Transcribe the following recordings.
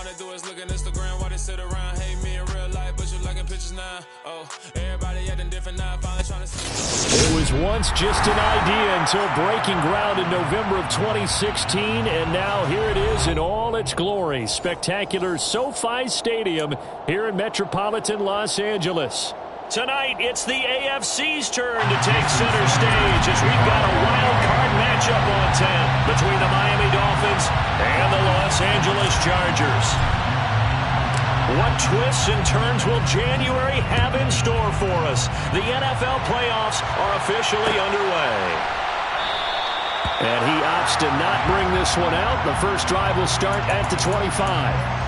wanna do is look at Instagram while they sit around. Hate me in real life, but you liking pictures now. Oh, everybody acting different now. Finally trying to see. It was once just an idea until breaking ground in November of 2016, and now here it is in all its glory. Spectacular SoFi Stadium here in metropolitan Los Angeles. Tonight, it's the AFC's turn to take center stage as we've got a wild card matchup on tap between the Miami Dolphins and the Los Angeles Chargers. What twists and turns will January have in store for us? The NFL playoffs are officially underway. And he opts to not bring this one out. The first drive will start at the 25.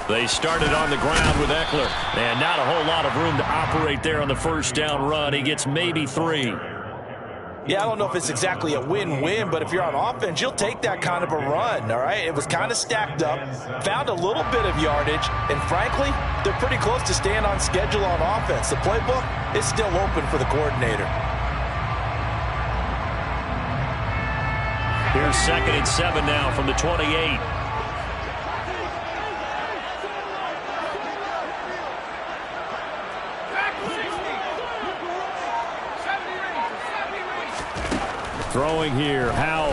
They started on the ground with Eckler, and not a whole lot of room to operate there on the first down run. He gets maybe 3. Yeah, I don't know if it's exactly a win-win, but if you're on offense, you'll take that kind of a run, all right? It was kind of stacked up, found a little bit of yardage, and frankly, they're pretty close to staying on schedule on offense. The playbook is still open for the coordinator. Here's 2nd and 7 now from the 28. Throwing here, Howell.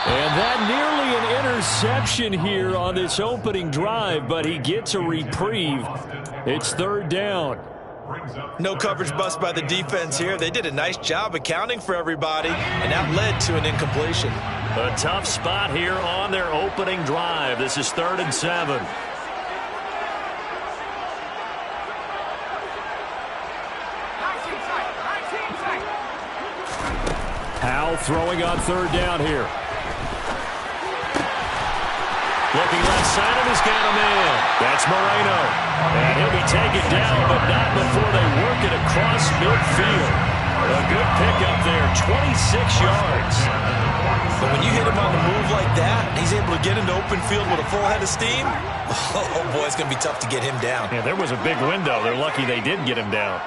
And that nearly an interception here on this opening drive, but he gets a reprieve. It's 3rd down. No coverage bust by the defense here. They did a nice job accounting for everybody, and that led to an incompletion. A tough spot here on their opening drive. This is 3rd and 7. Howell throwing on 3rd down here. Looking left side, and he's got him in. That's Moreno. And he'll be taken down, but not before they work it across midfield. A good pickup there, 26 yards. But when you hit him on the move like that, he's able to get into open field with a full head of steam. Oh boy, it's going to be tough to get him down. Yeah, there was a big window. They're lucky they did get him down.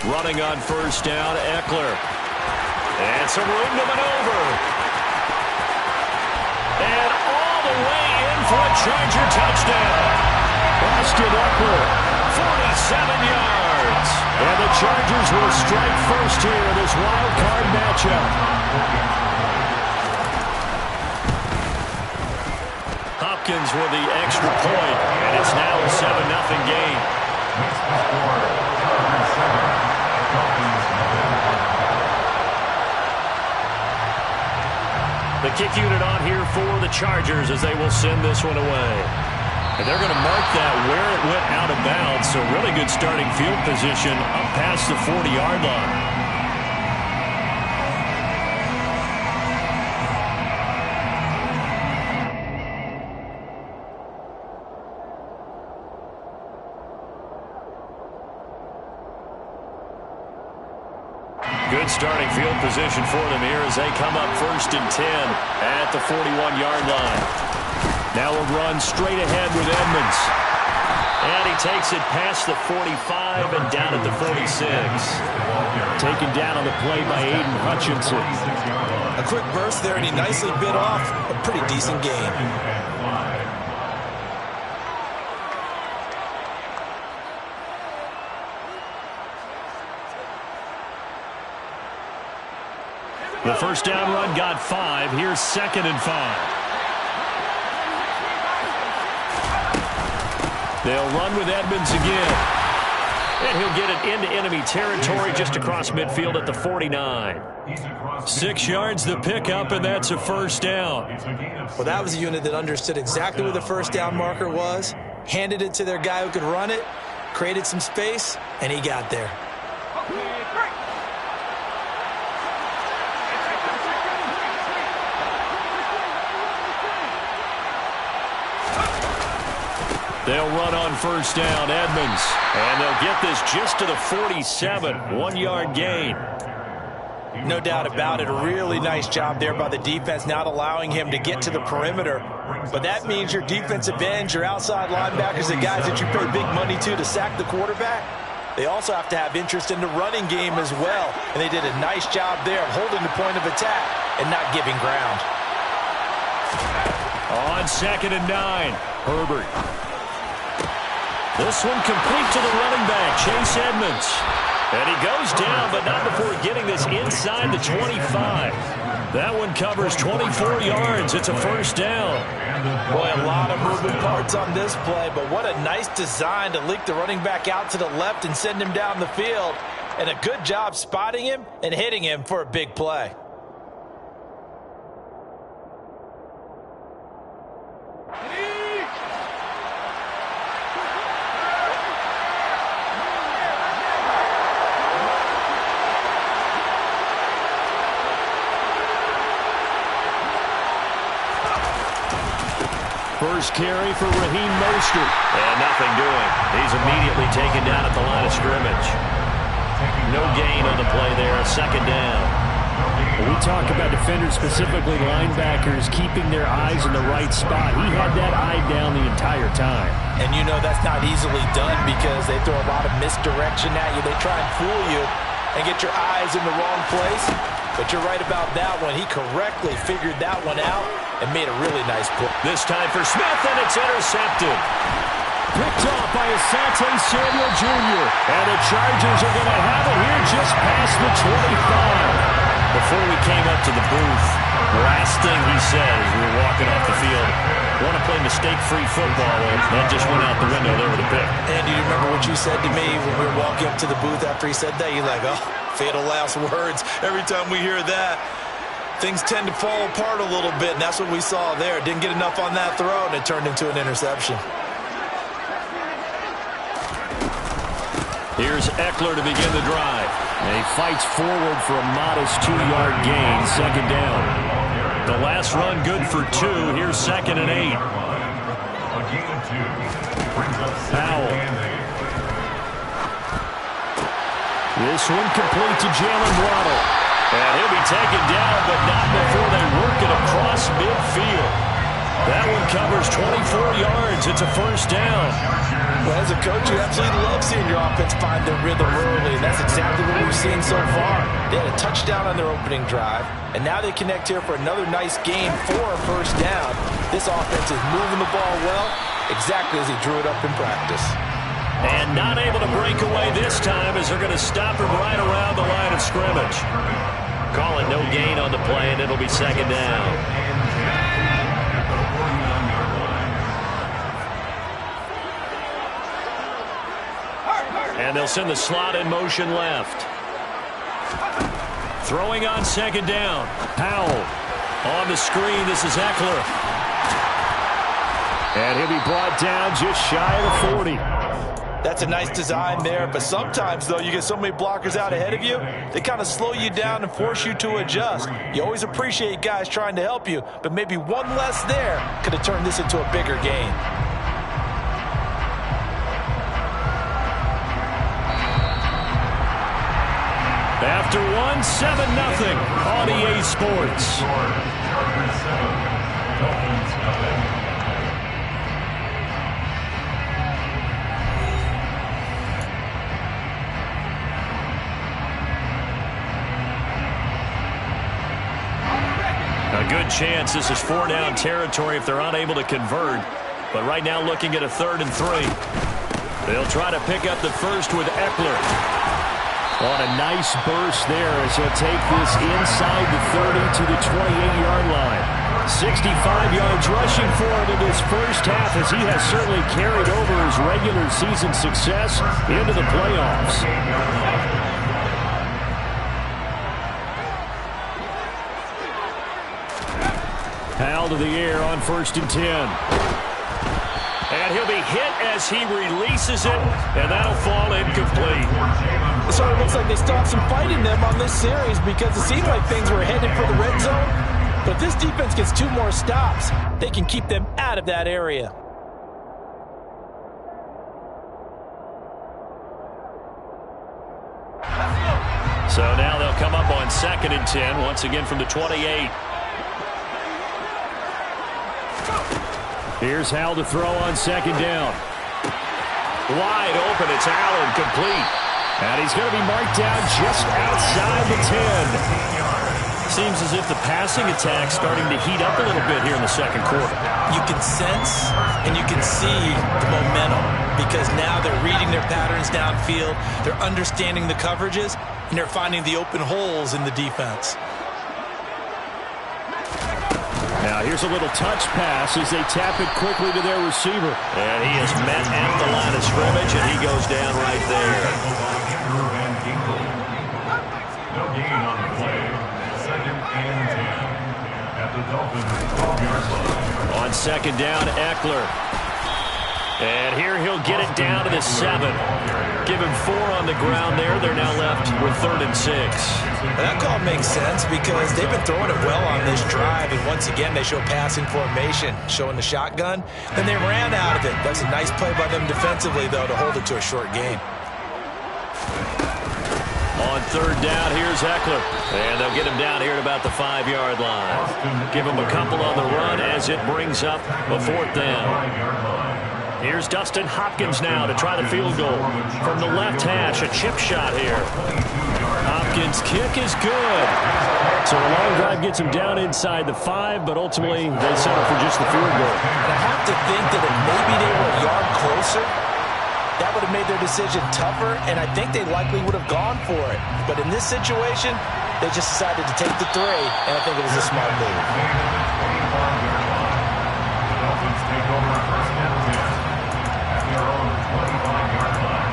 Running on 1st down, Eckler. And some room to maneuver. And all the way in for a Charger touchdown. Austin Eckler, 47 yards. And the Chargers will strike first here in this wild card matchup. Hopkins with the extra point, and it's now a 7-0 game. The kick unit on here for the Chargers as they will send this one away. And they're going to mark that where it went out of bounds, so really good starting field position up past the 40-yard line. Good starting field position for them here as they come up 1st and 10 at the 41-yard line. Now a run straight ahead with Edmonds. And he takes it past the 45 and down at the 46. Taken down on the play by Aiden Hutchinson. A quick burst there, and he nicely bit off a pretty decent gain. The first down run got 5. Here's 2nd and 5. They'll run with Edmonds again. And he'll get it into enemy territory just across midfield at the 49. 6 yards the pickup, and that's a first down. Well, that was a unit that understood exactly where the first down marker was, handed it to their guy who could run it, created some space, and he got there. They'll run on first down, Edmonds. And they'll get this just to the 47, 1-yard gain. No doubt about it. A really nice job there by the defense, not allowing him to get to the perimeter. But that means your defensive ends, your outside linebackers, the guys that you pay big money to sack the quarterback, they also have to have interest in the running game as well. And they did a nice job there of holding the point of attack and not giving ground. On 2nd and 9, Herbert. This one complete to the running back, Chase Edmonds. And he goes down, but not before getting this inside the 25. That one covers 24 yards. It's a first down. Boy, a lot of moving parts on this play, but what a nice design to leak the running back out to the left and send him down the field. And a good job spotting him and hitting him for a big play. First carry for Raheem Mostert. And nothing doing. He's immediately taken down at the line of scrimmage. No gain on the play there. Second down. When we talk about defenders, specifically linebackers, keeping their eyes in the right spot. He had that eye down the entire time. And you know that's not easily done because they throw a lot of misdirection at you. They try and fool you and get your eyes in the wrong place. But you're right about that one. He correctly figured that one out and made a really nice play. This time for Smith, and it's intercepted. Picked off by Asante Samuel Jr. And the Chargers are going to have it here just past the 25. Before we came up to the booth, last thing he said as we were walking off the field, want to play mistake-free football, and that just went out the window there with a pick. And do you remember what you said to me when we were walking up to the booth after he said that? You're like, oh, fatal last words. Every time we hear that, things tend to fall apart a little bit, and that's what we saw there. Didn't get enough on that throw, and it turned into an interception. Here's Eckler to begin the drive. And he fights forward for a modest 2-yard gain, second down. The last run good for 2. Here's 2nd and 8. Powell. This one complete to Jalen Waddle. And he'll be taken down, but not before they work it across midfield. That one covers 24 yards. It's a first down. Well, as a coach, you absolutely love seeing your offense find their rhythm early, and that's exactly what we've seen so far. They had a touchdown on their opening drive, and now they connect here for another nice game for a first down. This offense is moving the ball well, exactly as he drew it up in practice. And not able to break away this time as they're going to stop him right around the line of scrimmage. Calling no gain on the play, and it'll be second down. And they'll send the slot in motion left. Throwing on second down. Powell on the screen. This is Eckler. And he'll be brought down just shy of the 40. That's a nice design there, but sometimes, though, you get so many blockers out ahead of you, they kind of slow you down and force you to adjust. You always appreciate guys trying to help you, but maybe one less there could have turned this into a bigger game. After 1-7-0 on EA Sports. A good chance this is 4-down territory if they're unable to convert. But right now looking at a 3rd and 3. They'll try to pick up the first with Eckler. On a nice burst there as he'll take this inside the 30 to the 28-yard line. 65 yards rushing for him in this first half as he has certainly carried over his regular season success into the playoffs. Powell to the air on 1st and 10. And he'll be hit as he releases it, and that'll fall incomplete. It sort of looks like they stopped some fight in them on this series because it seemed like things were headed for the red zone. But if this defense gets 2 more stops, they can keep them out of that area. So now they'll They'll come up on 2nd and 10, once again from the 28. Here's Hal to throw on 2nd down. Wide open, it's Allen, complete. And he's going to be marked down just outside the 10. Seems as if the passing attack's starting to heat up a little bit here in the second quarter. You can sense and you can see the momentum because now they're reading their patterns downfield, they're understanding the coverages, and they're finding the open holes in the defense. Now here's a little touch pass as they tap it quickly to their receiver. And he is met at the line of scrimmage, and he goes down right there. No gain on the play. 2nd and 10 at the Dolphins 12-yard line. On 2nd down, Eckler. And here he'll get it down to the 7. Give him 4 on the ground there. They're now left with 3rd and 6. That call makes sense because they've been throwing it well on this drive, and once again they show passing formation, showing the shotgun. Then they ran out of it. That's a nice play by them defensively, though, to hold it to a short game. On 3rd down, here's Eckler. And they'll get him down here at about the 5-yard line. Give him a couple on the run as it brings up a 4th down. Here's Dustin Hopkins now to try the field goal. From the left hash, a chip shot here. Hopkins' kick is good. So a long drive gets him down inside the 5, but ultimately they settle for just the field goal. I have to think that if maybe they were a yard closer, that would have made their decision tougher, and I think they likely would have gone for it. But in this situation, they just decided to take the 3, and I think it was a smart move. The Dolphins take over 1st and 10 at their own 25-yard line.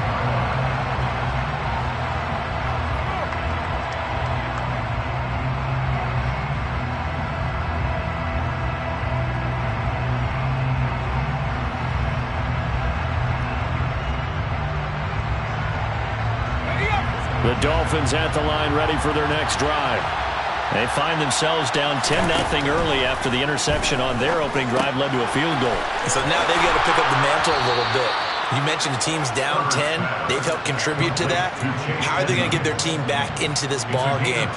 The Dolphins at the line ready for their next drive. They find themselves down 10-0 early after the interception on their opening drive led to a field goal. So now they've got to pick up the mantle a little bit. You mentioned the team's down 10. They've helped contribute to that. How are they going to get their team back into this ball game?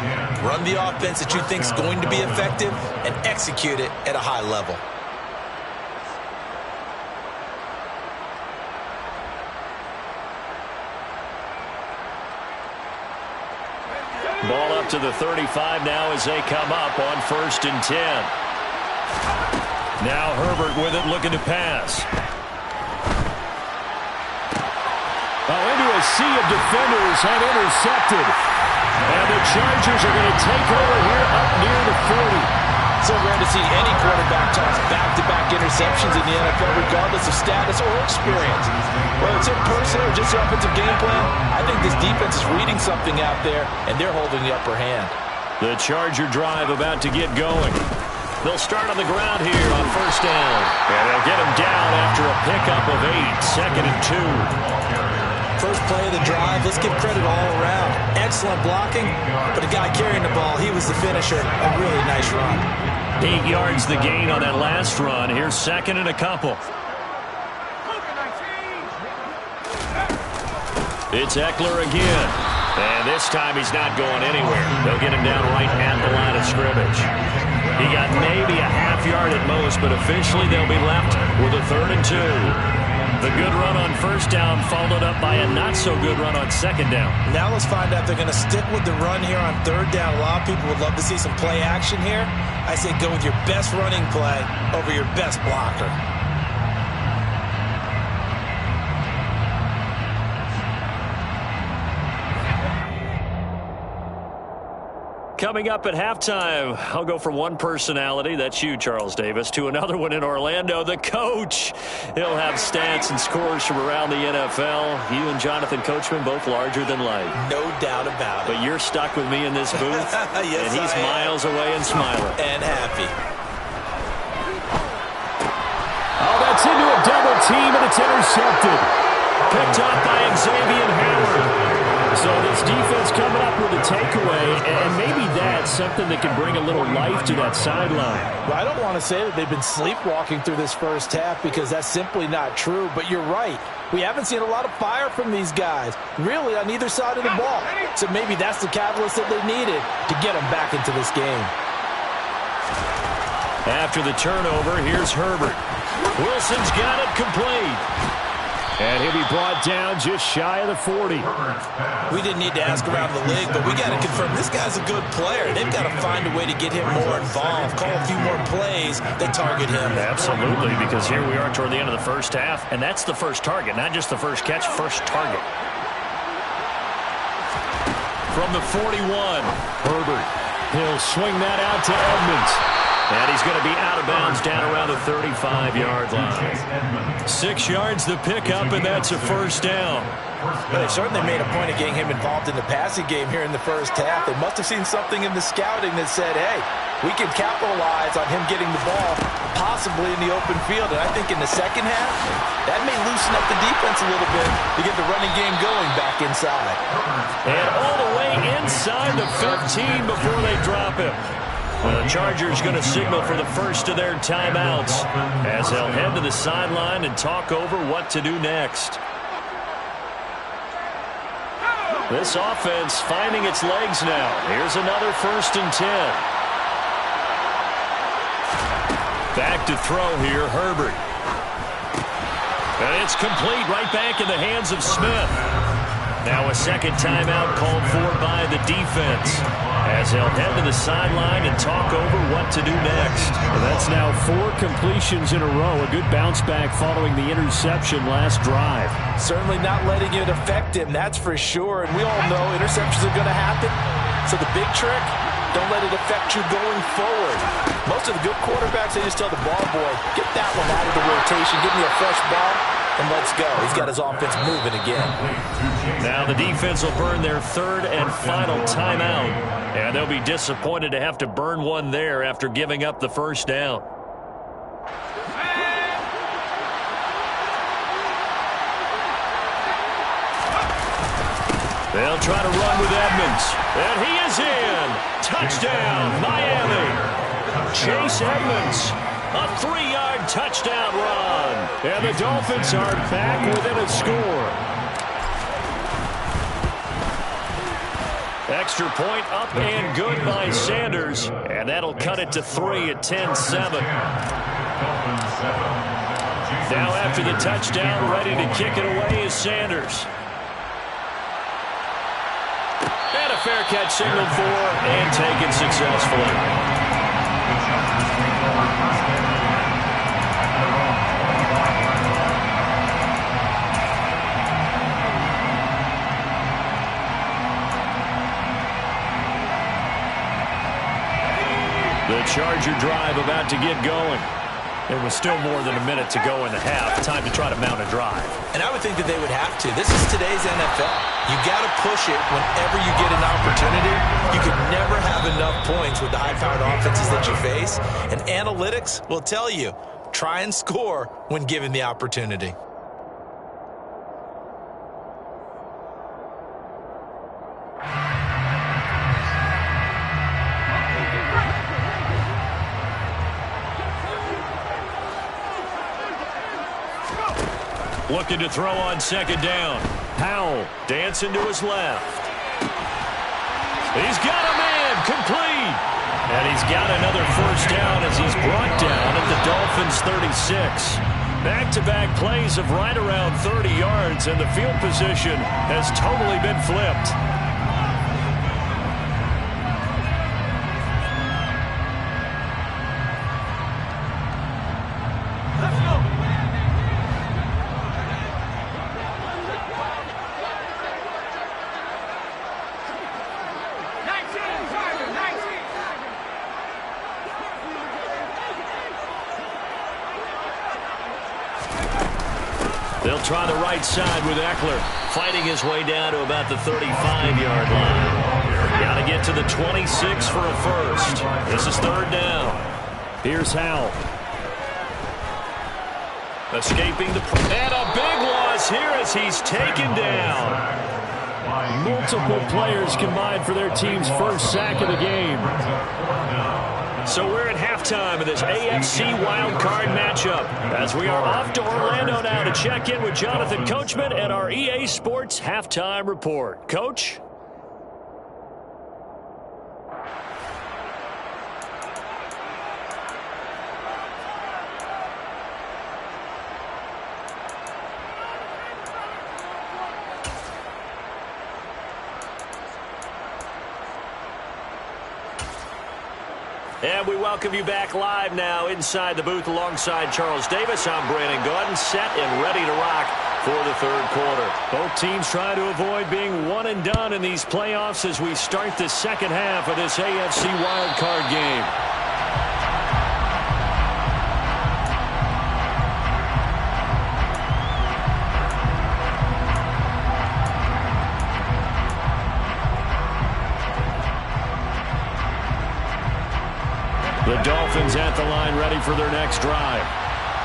Run the offense that you think is going to be effective and execute it at a high level. Ball up to the 35 now as they come up on 1st and 10. Now Herbert with it, looking to pass. Into a sea of defenders have intercepted. And the Chargers are going to take over here up near the 40. So rare to see any quarterback toss back-to-back interceptions in the NFL, regardless of status or experience. Whether it's in person or just the offensive game plan, I think this defense is reading something out there, and they're holding the upper hand. The Charger drive about to get going. They'll start on the ground here on 1st down. And they'll get him down after a pickup of 8, 2nd and 2. First play of the drive, let's give credit all around. Excellent blocking, but the guy carrying the ball, he was the finisher. A really nice run. 8 yards the gain on that last run. Here's 2nd and a couple. It's Eckler again. And this time he's not going anywhere. They'll get him down right at the line of scrimmage. He got maybe a half yard at most, but officially they'll be left with a 3rd and 2. The good run on 1st down followed up by a not-so-good run on 2nd down. Now let's find out if they're going to stick with the run here on 3rd down. A lot of people would love to see some play action here. I say go with your best running play over your best blocker. Coming up at halftime, I'll go from one personality, that's you, Charles Davis, to another one in Orlando, the coach. He'll have stats and scores from around the NFL. You and Jonathan Coachman, both larger than life. No doubt about it. But you're stuck with me in this booth, yes, and he's miles away and smiling. And happy. Oh, that's into a double team, and it's intercepted. Picked up by Xavier Howard. So this defense coming up with a takeaway, and maybe that's something that can bring a little life to that sideline. Well, I don't want to say that they've been sleepwalking through this first half because that's simply not true, but you're right. We haven't seen a lot of fire from these guys, really, on either side of the ball. So maybe that's the catalyst that they needed to get them back into this game. After the turnover, here's Herbert. Wilson's got it complete. And he'll be brought down just shy of the 40. We didn't need to ask around the league, but we got to confirm this guy's a good player. They've got to find a way to get him more involved, call a few more plays that target him. Absolutely, because here we are toward the end of the first half, and that's the first target, not just the first catch, first target. From the 41, Herbert. He'll swing that out to Edmonds. And he's going to be out of bounds down around the 35-yard line. 6 yards the pickup, and that's a first down. Well, they certainly made a point of getting him involved in the passing game here in the first half. They must have seen something in the scouting that said, hey, we can capitalize on him getting the ball possibly in the open field. And I think in the second half, that may loosen up the defense a little bit to get the running game going back inside. And all the way inside the 15 before they drop him. The Chargers going to signal for the first of their timeouts as they'll head to the sideline and talk over what to do next. This offense finding its legs now. Here's another 1st and 10. Back to throw here, Herbert. And it's complete right back in the hands of Smith. Now a second timeout called for by the defense as they'll head to the sideline and talk over what to do next. Well, that's now 4 completions in a row. A good bounce back following the interception last drive. Certainly not letting it affect him, that's for sure. And we all know interceptions are going to happen. So the big trick, don't let it affect you going forward. Most of the good quarterbacks, they just tell the ball boy, get that one out of the rotation, give me a fresh ball, and let's go. He's got his offense moving again. Now the defense will burn their 3rd and final timeout. And they'll be disappointed to have to burn one there after giving up the first down. They'll try to run with Edmonds. And he is in. Touchdown, Miami. Chase Edmonds. A 3-yard touchdown run. And the Dolphins are back within a score. Extra point up and good by Sanders. And that'll cut it to 3 at 10-7. Now after the touchdown, ready to kick it away is Sanders. And a fair catch signaled for and taken successfully. The Charger drive about to get going. There was still more than a minute to go in the half. Time to try to mount a drive. And I would think that they would have to. This is today's NFL. You got to push it whenever you get an opportunity. You could never have enough points with the high-powered offenses that you face. And analytics will tell you, try and score when given the opportunity. Looking to throw on second down. Powell dancing to his left. He's got a man complete. And he's got another first down as he's brought down at the Dolphins' 36. Back-to-back plays of right around 30 yards, and the field position has totally been flipped. They'll try the right side with Eckler, fighting his way down to about the 35-yard line. Got to get to the 26 for a first. This is 3rd down. Here's Howell. Escaping the... And a big loss here as he's taken down. Multiple players combined for their team's first sack of the game. So we're at halftime of this AFC wildcard matchup as we are off to Orlando now to check in with Jonathan Coachman and our EA Sports Halftime Report. Coach? And we welcome you back live now inside the booth alongside Charles Davis. I'm Brandon Gaudin, set and ready to rock for the third quarter. Both teams trying to avoid being one and done in these playoffs as we start the second half of this AFC wildcard game. The Dolphins at the line ready for their next drive.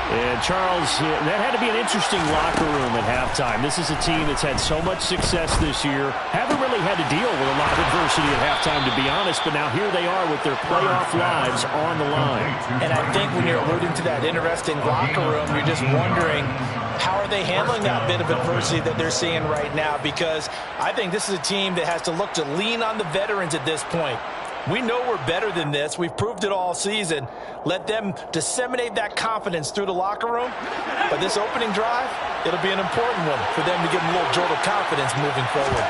And Charles, that had to be an interesting locker room at halftime. This is a team that's had so much success this year. Haven't really had to deal with a lot of adversity at halftime, to be honest. But now here they are with their playoff lives on the line. And I think when you're alluding to that interesting locker room, you're just wondering, how are they handling that bit of adversity that they're seeing right now? Because I think this is a team that has to look to lean on the veterans at this point. We know we're better than this. We've proved it all season. Let them disseminate that confidence through the locker room. But this opening drive, it'll be an important one for them to give them a little jolt of confidence moving forward.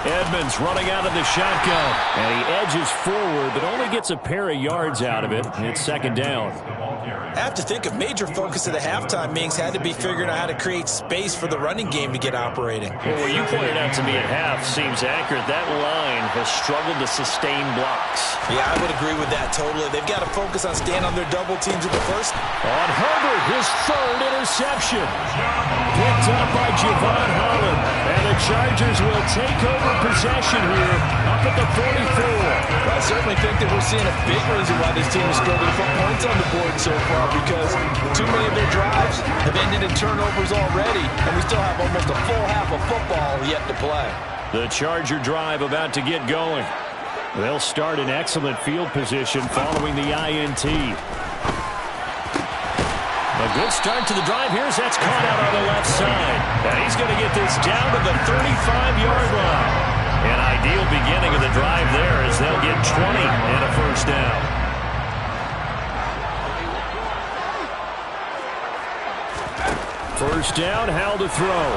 Edmonds running out of the shotgun. And he edges forward, but only gets a pair of yards out of it. It's second down. I have to think a major focus of the halftime meetings had to be figuring out how to create space for the running game to get operating. Well, what you pointed out to me at half seems accurate. That line has struggled to sustain blocks. Yeah, I would agree with that totally. They've got to focus on staying on their double teams at the first. On Herbert, his third interception. Picked up by Javon Holland. And the Chargers will take over possession here up at the 44. I certainly think that we're seeing a big reason why this team is struggling to put points on the board so far, because too many of their drives have ended in turnovers already, and we still have almost a full half of football yet to play. The Charger drive about to get going. They'll start in excellent field position following the INT. A good start to the drive. Here's that's caught out on the left side. And he's going to get this down to the 35-yard line. An ideal beginning of the drive there as they'll get 20 and a first down. First down, Howell to throw.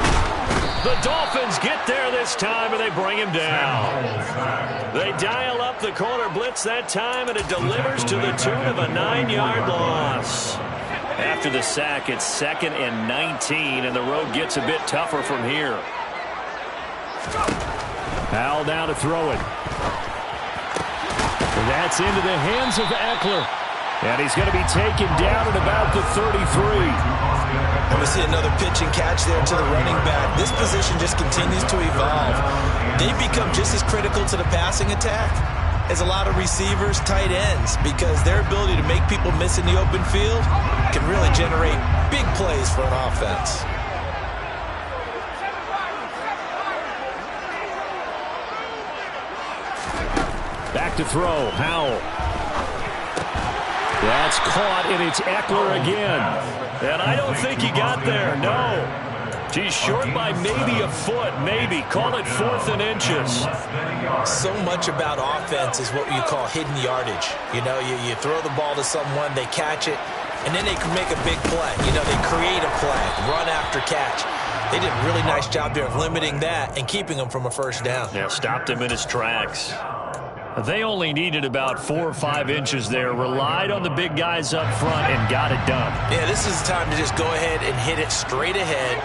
The Dolphins get there this time, and they bring him down. They dial up the corner blitz that time, and it delivers to the tune of a 9-yard loss. After the sack, it's 2nd and 19, and the road gets a bit tougher from here. Howell down to throw it. That's into the hands of Eckler. And he's going to be taken down at about the 33. And we see another pitch and catch there to the running back. This position just continues to evolve. They become just as critical to the passing attack as a lot of receivers, tight ends, because their ability to make people miss in the open field can really generate big plays for an offense. Back to throw, Howell. That's caught, and it's Eckler again. And I don't think he got there, no. He's short by maybe a foot, maybe. Call it 4th and inches. So much about offense is what you call hidden yardage. You know, you throw the ball to someone, they catch it, and then they can make a big play. You know, they create a play, run after catch. They did a really nice job there of limiting that and keeping him from a first down. Yeah, stopped him in his tracks. They only needed about 4 or 5 inches there, relied on the big guys up front, and got it done. Yeah, this is the time to just go ahead and hit it straight ahead.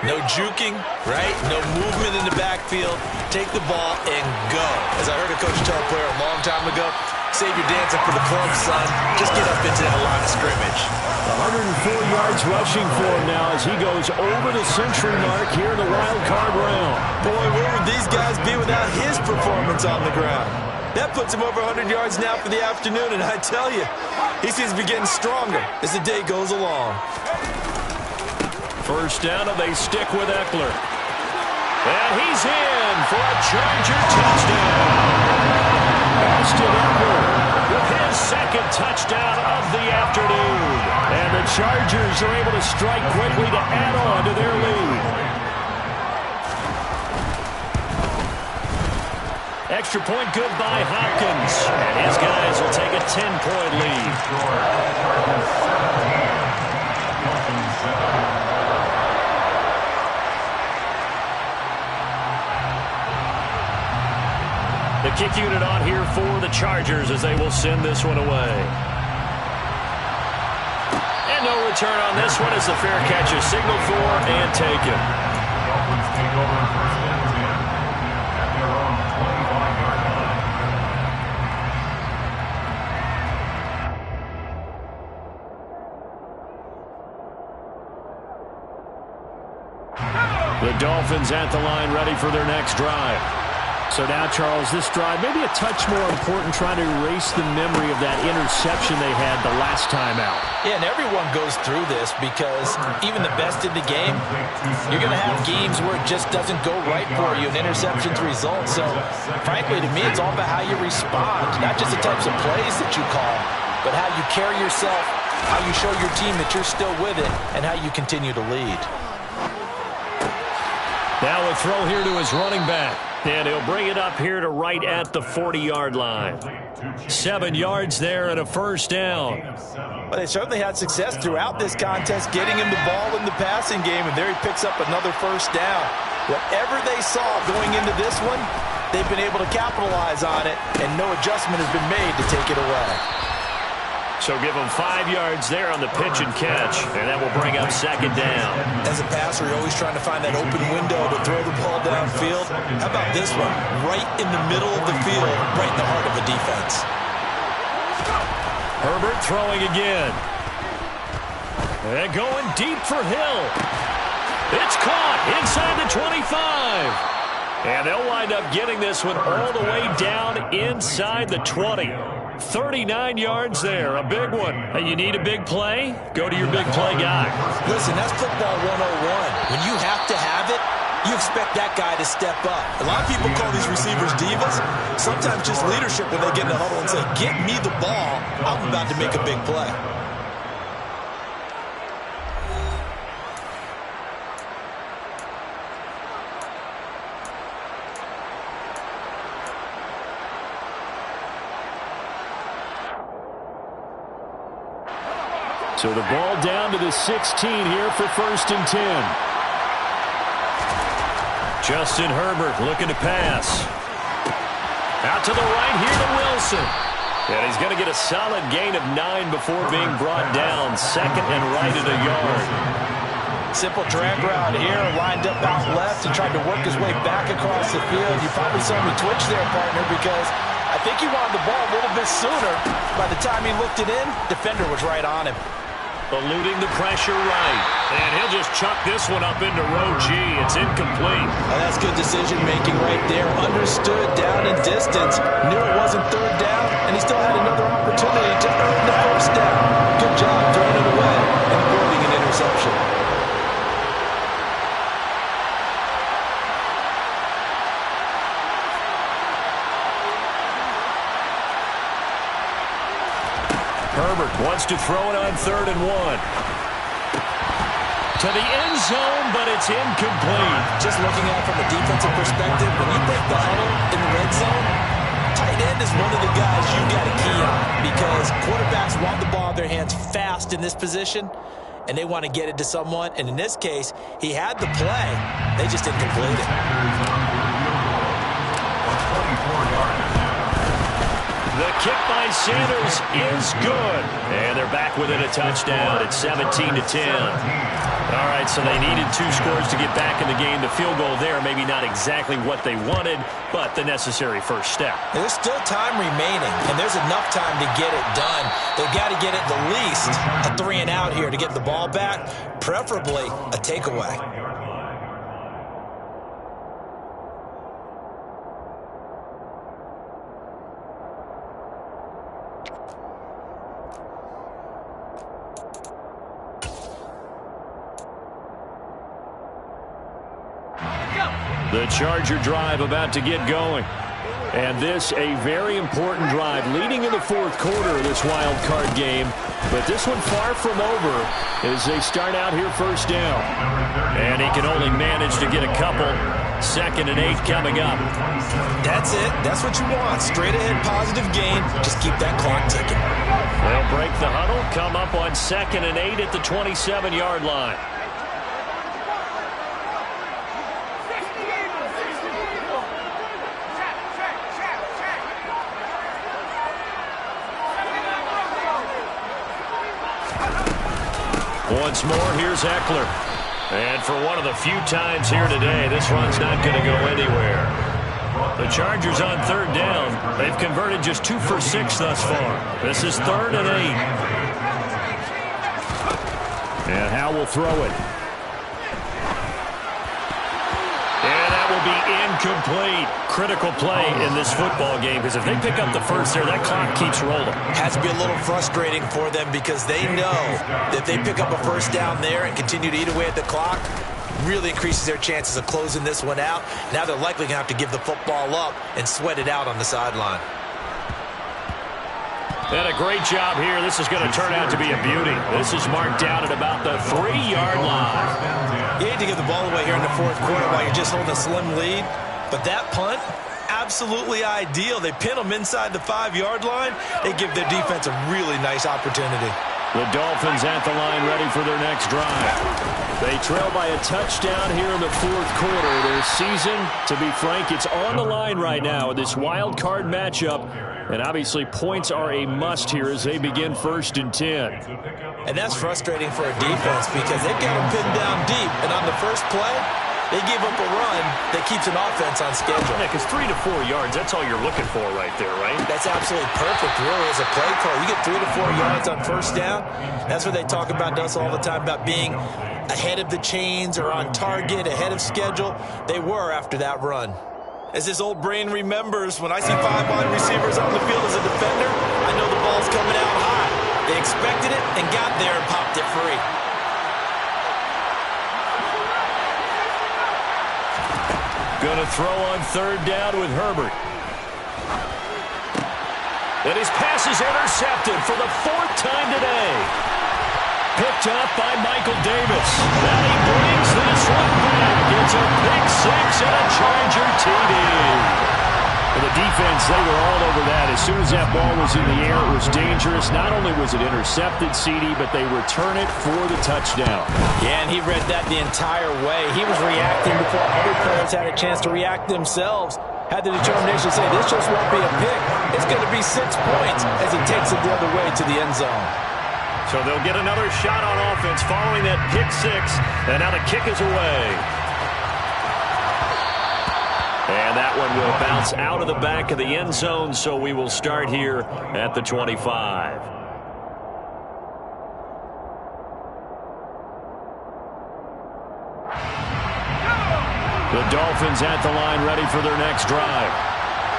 No juking, right? No movement in the backfield. Take the ball and go. As I heard a coach tell a player a long time ago, save your dancing for the club, son. Just get up into that line of scrimmage. 104 yards rushing for him now as he goes over the century mark here in the wild card round. Boy, where would these guys be without his performance on the ground? That puts him over 100 yards now for the afternoon, and I tell you, he seems to be getting stronger as the day goes along. First down, and they stick with Eckler. And he's in for a Charger touchdown. Austin Ekeler with his second touchdown of the afternoon. And the Chargers are able to strike quickly to add on to their lead. Extra point good by Hopkins. And his guys will take a 10-point lead. The kick unit on here for the Chargers as they will send this one away. And no return on this one as the fair catch is signaled for and taken. Dolphins take over first and 10 at their own 25-yard line. The Dolphins at the line ready for their next drive. So now, Charles, this drive maybe a touch more important, trying to erase the memory of that interception they had the last time out. Yeah, and everyone goes through this because even the best in the game, you're going to have games where it just doesn't go right for you, and interceptions result. So, frankly, to me, it's all about how you respond, not just the types of plays that you call, but how you carry yourself, how you show your team that you're still with it, and how you continue to lead. Now a throw here to his running back. And he'll bring it up here to right at the 40-yard line. 7 yards there and a first down. Well, they certainly had success throughout this contest, getting him the ball in the passing game, and there he picks up another first down. Whatever they saw going into this one, they've been able to capitalize on it, and no adjustment has been made to take it away. So give him 5 yards there on the pitch and catch, and that will bring up second down. As a passer, you're always trying to find that open window to throw the ball downfield. How about this one? Right in the middle of the field, right in the heart of a defense. Herbert throwing again. And going deep for Hill. It's caught inside the 25. And they'll wind up getting this one all the way down inside the 20. 39 yards there, a big one. Hey, you need a big play? Go to your big play guy. Listen, that's football 101. When you have to have it, you expect that guy to step up. A lot of people call these receivers divas. Sometimes just leadership when they get in the huddle and say, get me the ball, I'm about to make a big play. So the ball down to the 16 here for first and 10. Justin Herbert looking to pass. Out to the right here to Wilson. And he's going to get a solid gain of 9 before being brought down. Second and right at a yard. Simple drag route here, lined up out left and tried to work his way back across the field. You probably saw me twitch there, partner, because I think he wanted the ball a little bit sooner. By the time he looked it in, defender was right on him. Eluding the pressure right. And he'll just chuck this one up into row G. It's incomplete. Oh, that's good decision-making right there. Understood down in distance. Knew it wasn't third down, and he still had another opportunity to earn the first down. Good job throwing it away and avoiding an interception. Herbert wants to throw it on 3rd and 1. To the end zone, but it's incomplete. Just looking at it from a defensive perspective, when you break the huddle in the red zone, tight end is one of the guys you got to key on because quarterbacks want the ball in their hands fast in this position, and they want to get it to someone. And in this case, he had the play. They just didn't complete it. The kick by Sanders is good. And they're back within a touchdown at 17-10. All right, so they needed 2 scores to get back in the game. The field goal there, maybe not exactly what they wanted, but the necessary first step. There's still time remaining, and there's enough time to get it done. They've got to get it the least a 3-and-out here to get the ball back, preferably a takeaway. The Charger drive about to get going. And this a very important drive leading in the fourth quarter of this wild card game. But this one far from over as they start out here first down. And he can only manage to get a couple. 2nd and 8 coming up. That's it. That's what you want. Straight ahead positive gain. Just keep that clock ticking. They'll break the huddle, come up on 2nd and 8 at the 27-yard line. Once more, here's Eckler. And for one of the few times here today, this run's not going to go anywhere. The Chargers on 3rd down. They've converted just 2 for 6 thus far. This is 3rd and 8. And Howe will throw it. And that will be incomplete. Critical play in this football game, because if they pick up the first there, that clock keeps rolling. Has to be a little frustrating for them because they know that if they pick up a first down there and continue to eat away at the clock, really increases their chances of closing this one out. Now they're likely going to have to give the football up and sweat it out on the sideline. And a great job here. This is going to turn out to be a beauty. This is marked down at about the 3-yard line. You hate to give the ball away here in the fourth quarter while you're just holding a slim lead. But that punt, absolutely ideal. They pin them inside the 5-yard line. They give their defense a really nice opportunity. The Dolphins at the line ready for their next drive. They trail by a touchdown here in the fourth quarter. Their season, to be frank, it's on the line right now in this wild card matchup. And obviously points are a must here as they begin 1st and 10. And that's frustrating for a defense because they've got them pinned down deep. And on the first play, they give up a run that keeps an offense on schedule. Yeah, because 3 to 4 yards, that's all you're looking for right there, right? That's absolutely perfect, really, as a play call. You get 3 to 4 yards on first down. That's what they talk about us all the time, about being ahead of the chains or on target, ahead of schedule. They were after that run. As this old brain remembers, when I see 5 wide receivers on the field as a defender, I know the ball's coming out high. They expected it and got there and popped it free. Going to throw on 3rd down with Herbert. And his pass is intercepted for the 4th time today. Picked up by Michael Davis. And he brings this one back. It's a pick 6 and a Charger TD. For the defense, they were all over that. As soon as that ball was in the air, it was dangerous. Not only was it intercepted, CD, but they return it for the touchdown. Yeah, and he read that the entire way. He was reacting before other players had a chance to react themselves. Had the determination to say, this just won't be a pick. It's going to be 6 points as he takes it the other way to the end zone. So they'll get another shot on offense following that pick 6. And now the kick is away. And that one will bounce out of the back of the end zone, so we will start here at the 25. The Dolphins at the line ready for their next drive.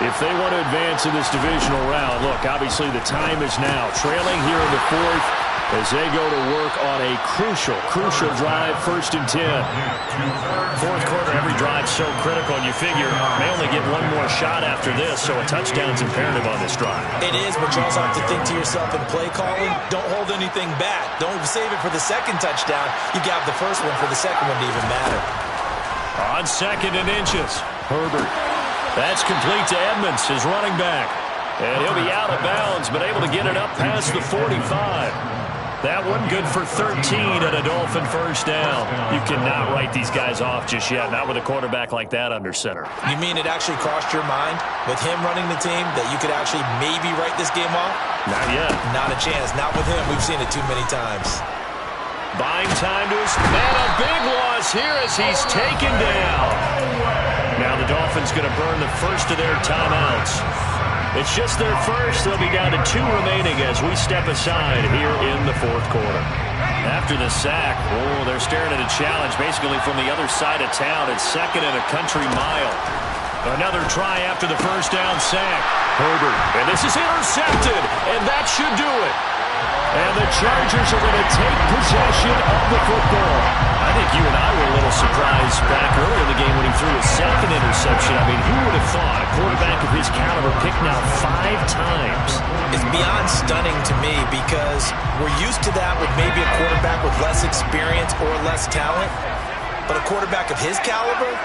If they want to advance in this divisional round, look, obviously the time is now. Trailing here in the 4th as they go to work on a crucial drive, 1st and 10. Fourth quarter, every drive so critical, and you figure may only get one more shot after this, so a touchdown's imperative on this drive. It is, but you also have to think to yourself in play calling, don't hold anything back. Don't save it for the second touchdown. You got the first one for the second one to even matter. On 2nd and inches, Herbert. That's complete to Edmonds, his running back. And he'll be out of bounds, but able to get it up past the 45. That one good for 13 and a Dolphin first down. You cannot write these guys off just yet, not with a quarterback like that under center. You mean it actually crossed your mind with him running the team that you could actually maybe write this game off? Not yet. Not a chance. Not with him. We've seen it too many times. Buying time to his... And a big loss here as he's taken down. Now the Dolphins going to burn the first of their timeouts. It's just their first. They'll be down to 2 remaining as we step aside here in the fourth quarter. After the sack, they're staring at a challenge basically from the other side of town. It's 2nd and a country mile. Another try after the first down sack. Herbert, and this is intercepted, and that should do it. And the Chargers are going to take possession of the football. I think you and I were a little surprised back earlier in the game when he threw his second interception. I mean, who would have thought a quarterback of his caliber picked now 5 times? It's beyond stunning to me because we're used to that with maybe a quarterback with less experience or less talent. But a quarterback of his caliber,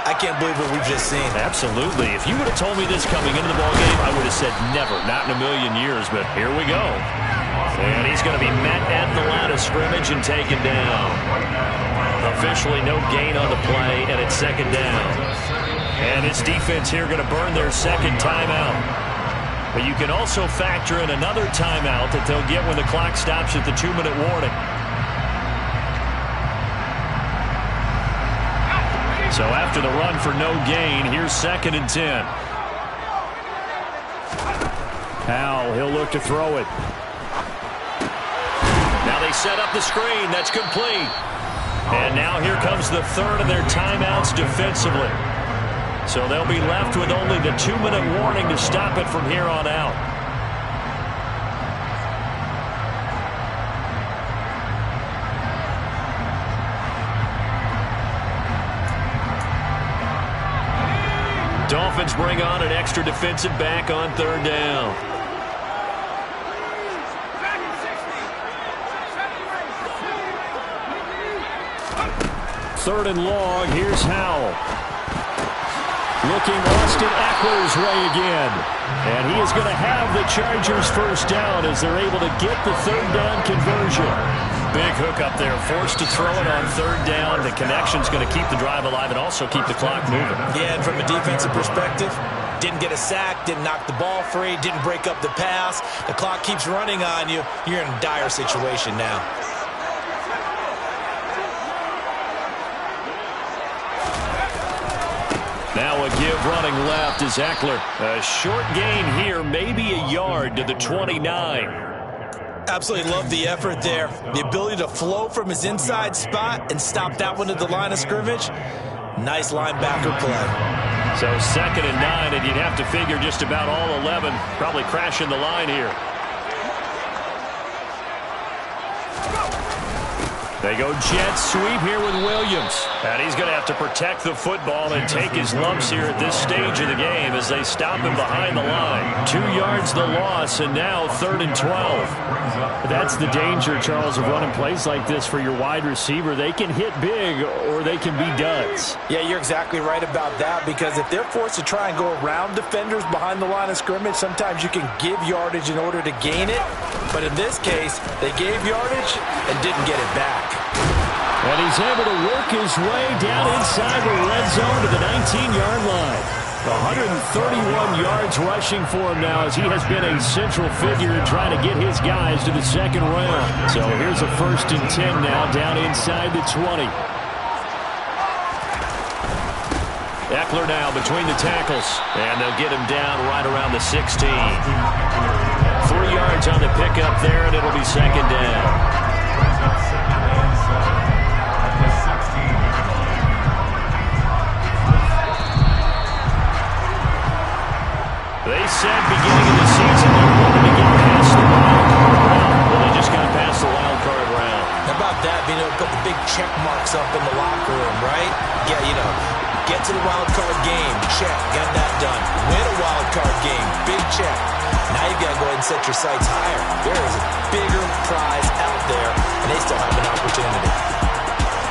I can't believe what we've just seen. Absolutely. If you would have told me this coming into the ballgame, I would have said never, not in a million years. But here we go. And he's going to be met at the line of scrimmage and taken down. Officially no gain on the play, and it's second down. And his defense here going to burn their second timeout. But you can also factor in another timeout that they'll get when the clock stops at the 2-minute warning. So after the run for no gain, here's 2nd and 10. Howell, he'll look to throw it. Now they set up the screen. That's complete. And now here comes the third of their timeouts defensively. So they'll be left with only the 2-minute warning to stop it from here on out. Dolphins bring on an extra defensive back on 3rd down. Third and long, here's Howell. Looking Austin Eckler's way again. And he is going to have the Chargers first down as they're able to get the 3rd down conversion. Big hook up there, forced to throw it on 3rd down. The connection's going to keep the drive alive and also keep the clock moving. Yeah, and from a defensive perspective, didn't get a sack, didn't knock the ball free, didn't break up the pass. The clock keeps running on you. You're in a dire situation now. Now a give running left is Eckler. A short gain here, maybe a yard to the 29. Absolutely love the effort there. The ability to flow from his inside spot and stop that one at the line of scrimmage. Nice linebacker play. So 2nd and 9, and you'd have to figure just about all 11 probably crashing the line here. They go jet sweep here with Williams. And he's going to have to protect the football and take his lumps here at this stage of the game as they stop him behind the line. 2 yards the loss, and now 3rd and 12. That's the danger, Charles, of running plays like this for your wide receiver. They can hit big or they can be duds. Yeah, you're exactly right about that because if they're forced to try and go around defenders behind the line of scrimmage, sometimes you can give yardage in order to gain it. But in this case, they gave yardage and didn't get it back. And he's able to work his way down inside the red zone to the 19-yard line. 131 yards rushing for him now as he has been a central figure in trying to get his guys to the 2nd round. So here's a 1st and 10 now down inside the 20. Eckler now between the tackles, and they'll get him down right around the 16. 3 yards on the pickup there, and it'll be 2nd down. They said beginning of the season they wanted to get past the wild card round. Well, they just got past the wild card round. How about that, being able to put the big check marks up in the locker room, right? Yeah, you know, get to the wild card game, check, got that done. Win a wild card game, big check. Now you've got to go ahead and set your sights higher. There is a bigger prize out there, and they still have an opportunity.